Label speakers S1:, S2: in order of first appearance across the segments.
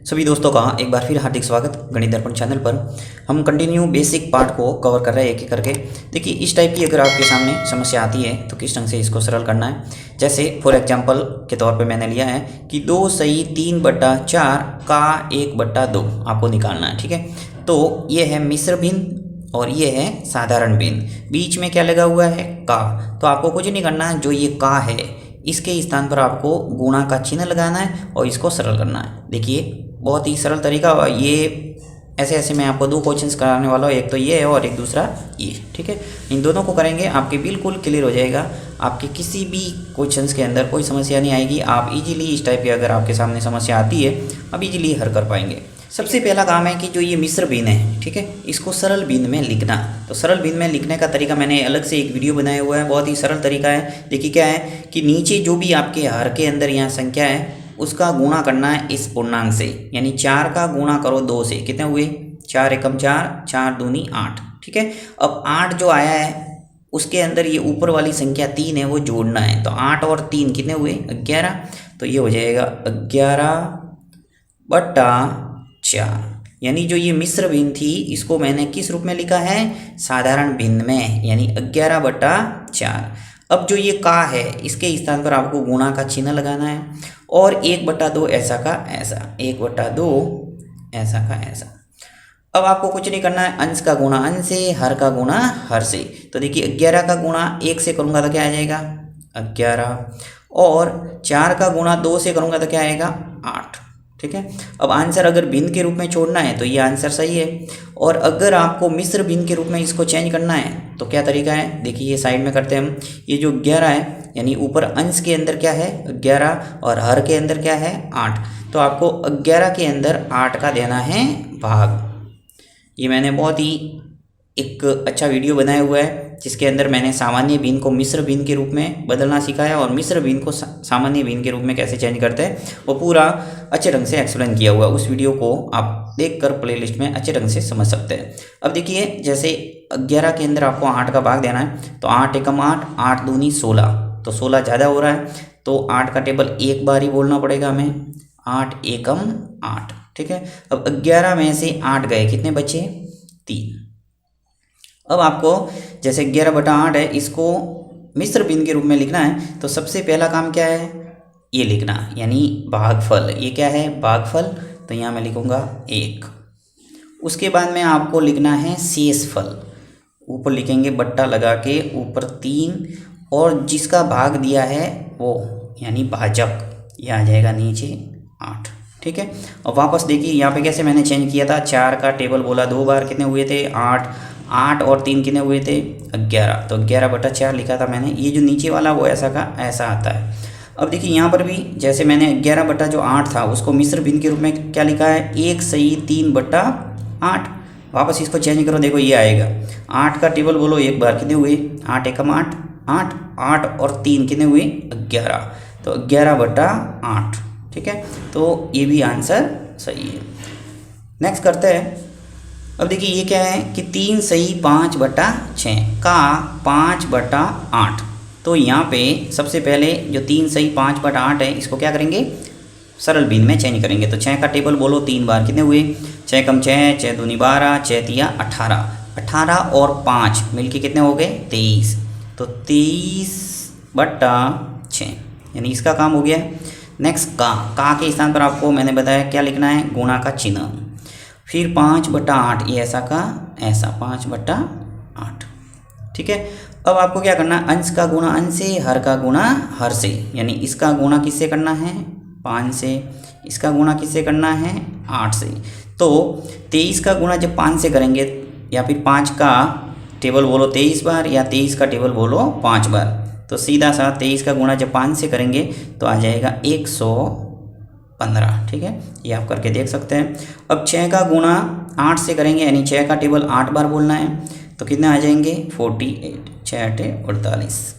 S1: सभी दोस्तों का एक बार फिर हार्दिक स्वागत गणित दर्पण चैनल पर। हम कंटिन्यू बेसिक पार्ट को कवर कर रहे हैं एक एक करके। देखिए, इस टाइप की अगर आपके सामने समस्या आती है तो किस ढंग से इसको सरल करना है। जैसे फॉर एग्जांपल के तौर पे मैंने लिया है कि 2 सही 3/4 का 1/2 आपको निकालना है। ठीक है, तो ये है मिश्र भिन्न और ये है साधारण भिन्न। बीच में क्या लगा हुआ है? का। तो आपको कुछ नहीं करना है, जो ये का है इसके स्थान पर आपको गुणा का चिन्ह लगाना है और इसको सरल करना है। देखिए, बहुत ही सरल तरीका। ये ऐसे मैं आपको दो क्वेश्चंस कराने वाला हूँ, एक तो ये है और एक दूसरा ये। ठीक है, इन दोनों को करेंगे आपके बिल्कुल क्लियर हो जाएगा। आपके किसी भी क्वेश्चंस के अंदर कोई समस्या नहीं आएगी। आप इजीली इस टाइप की अगर आपके सामने समस्या आती है आप इजीली हल कर पाएंगे। सबसे पहला काम है कि जो ये मिश्र भिन्न है, ठीक है, इसको सरल भिन्न में लिखना। तो सरल भिन्न में लिखने का तरीका मैंने अलग से एक वीडियो बनाया हुआ है, बहुत ही सरल तरीका है। देखिए क्या है कि नीचे जो भी आपके हर के अंदर यहाँ संख्या है उसका गुणा करना है इस पूर्णांक से, यानी 4 का गुणा करो 2 से। कितने हुए? 4 एकम 4, 4 दूनी 8। ठीक है, अब 8 जो आया है उसके अंदर ये ऊपर वाली संख्या 3 है वो जोड़ना है। तो 8 और 3 कितने हुए? 11। तो ये हो जाएगा 11/4। यानी जो ये मिश्र भिन्न थी इसको मैंने किस रूप में लिखा है? साधारण भिन्न में, यानी 11/4। अब जो ये का है इसके स्थान पर आपको गुणा का चिन्ह लगाना है और 1/2 ऐसा का ऐसा, 1/2 ऐसा का ऐसा। अब आपको कुछ नहीं करना है, अंश का गुणा अंश से, हर का गुणा हर से। तो देखिए 11 का गुणा 1 से करूँगा तो क्या आ जाएगा? 11। और 4 का गुणा 2 से करूँगा तो क्या आएगा? 8। ठीक है, अब आंसर अगर भिन्न के रूप में छोड़ना है तो ये आंसर सही है। और अगर आपको मिश्र भिन्न के रूप में इसको चेंज करना है तो क्या तरीका है? देखिए ये साइड में करते हैं हम। ये जो 11 है यानी ऊपर अंश के अंदर क्या है? 11 और हर के अंदर क्या है? 8। तो आपको 11 के अंदर 8 का देना है भाग। ये मैंने बहुत ही एक अच्छा वीडियो बनाया हुआ है जिसके अंदर मैंने सामान्य भिन्न को मिश्र भिन्न के रूप में बदलना सिखाया और मिश्र भिन्न को सामान्य भिन्न के रूप में कैसे चेंज करते हैं वो पूरा अच्छे ढंग से एक्सप्लेन किया हुआ है। उस वीडियो को आप देखकर प्लेलिस्ट में अच्छे ढंग से समझ सकते हैं। अब देखिए, जैसे 11 के अंदर आपको 8 का भाग देना है तो 8 एकम 8, 8 दूनी 16। तो 16 ज़्यादा हो रहा है तो 8 का टेबल एक बार ही बोलना पड़ेगा हमें, 8 एकम 8। ठीक है, अब 11 में से 8 गए, कितने बचे? 3। अब आपको जैसे 11/8 है इसको मिश्र भिन्न के रूप में लिखना है तो सबसे पहला काम क्या है? ये लिखना, यानी भागफल। ये क्या है? भागफल। तो यहाँ मैं लिखूँगा 1। उसके बाद में आपको लिखना है शेषफल। ऊपर लिखेंगे बट्टा लगा के, ऊपर 3 और जिसका भाग दिया है वो, यानी भाजक, ये आ जाएगा नीचे 8। ठीक है, और वापस देखिए यहाँ पे कैसे मैंने चेंज किया था। 4 का टेबल बोला 2 बार, कितने हुए थे? 8। 8 और 3 कितने हुए थे? 11। तो 11/4 लिखा था मैंने। ये जो नीचे वाला वो ऐसा का ऐसा आता है। अब देखिए यहाँ पर भी जैसे मैंने 11/8 था उसको मिश्र भिन्न के रूप में क्या लिखा है? 1 सही 3/8। वापस इसको चेंज करो, देखो ये आएगा। 8 का टेबल बोलो एक बार, कितने हुए? 8 एकम 8, 8, 8 और 3 कितने हुए? 11। तो 11/8। ठीक है, तो ये भी आंसर सही है। नेक्स्ट करते हैं। अब देखिए ये क्या है कि 3 सही 5/6 का 5/8। तो यहाँ पे सबसे पहले जो 3 सही 5/8 है इसको क्या करेंगे? सरल भिन्न में चेंज करेंगे। तो 6 का टेबल बोलो 3 बार, कितने हुए? 6 एकम 6, 6 दूनी 12, 6 तिया 18। 18 और 5 मिलके कितने हो गए? 23। तो 23/6 यानी इसका काम हो गया। नेक्स्ट का के स्थान पर आपको मैंने बताया क्या लिखना है? गुणा का चिन्ह। फिर 5/8, ये ऐसा का ऐसा, 5/8। ठीक है, अब आपको क्या करना? अंश का गुणा अंश से, हर का गुणा हर से। यानी इसका गुणा किससे करना है? 5 से। इसका गुणा किससे करना है? 8 से। तो 23 का गुणा जब 5 से करेंगे, या फिर 5 का टेबल बोलो 23 बार या 23 का टेबल बोलो 5 बार, तो सीधा सा 23 का गुणा जब 5 से करेंगे तो आ जाएगा 115। ठीक है, ये आप करके देख सकते हैं। अब 6 का गुणा 8 से करेंगे, यानी 6 का टेबल 8 बार बोलना है तो कितने आ जाएंगे? 48। 6 8 48।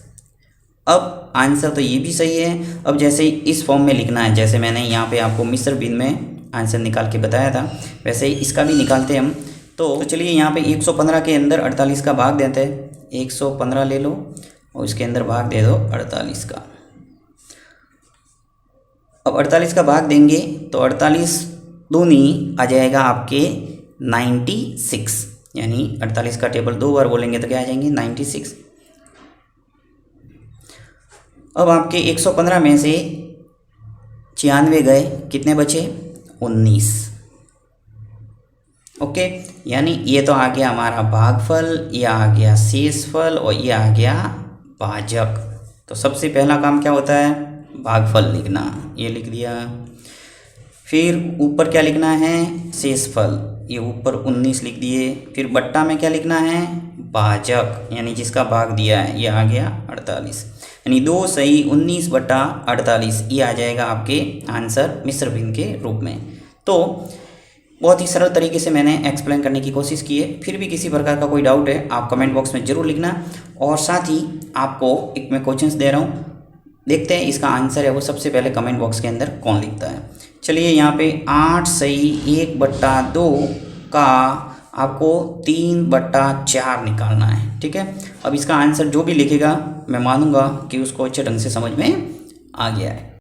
S1: अब आंसर तो ये भी सही है। अब जैसे इस फॉर्म में लिखना है, जैसे मैंने यहाँ पे आपको मिश्र भिन्न में आंसर निकाल के बताया था वैसे ही इसका भी निकालते हैं हम। तो चलिए यहाँ पे 115 के अंदर 48 का भाग देते हैं। 115 ले लो और इसके अंदर भाग दे दो 48 का। अब 48 का भाग देंगे तो 48 दूनी आ जाएगा आपके 96, यानी 48 का टेबल 2 बार बोलेंगे तो क्या आ जाएंगे 96। अब आपके 115 में से 96 गए, कितने बचे 19। ओके, यानी ये तो आ गया हमारा भागफल, ये आ गया शेषफल और ये आ गया भाजक। तो सबसे पहला काम क्या होता है, भागफल लिखना, ये लिख दिया। फिर ऊपर क्या लिखना है, शेषफल, ये ऊपर 19 लिख दिए। फिर बट्टा में क्या लिखना है, भाजक, यानी जिसका भाग दिया है, ये आ गया 48, यानी 2 सही 19/48, ये आ जाएगा आपके आंसर मिश्र भिन्न के रूप में। तो बहुत ही सरल तरीके से मैंने एक्सप्लेन करने की कोशिश की है। फिर भी किसी प्रकार का कोई डाउट है आप कमेंट बॉक्स में ज़रूर लिखना, और साथ ही आपको एक मैं क्वेश्चंस दे रहा हूँ, देखते हैं इसका आंसर है वो सबसे पहले कमेंट बॉक्स के अंदर कौन लिखता है। चलिए यहाँ पे 8 सही 1/2 का आपको 3/4 निकालना है, ठीक है। अब इसका आंसर जो भी लिखेगा मैं मानूंगा कि उसको अच्छे ढंग से समझ में आ गया है।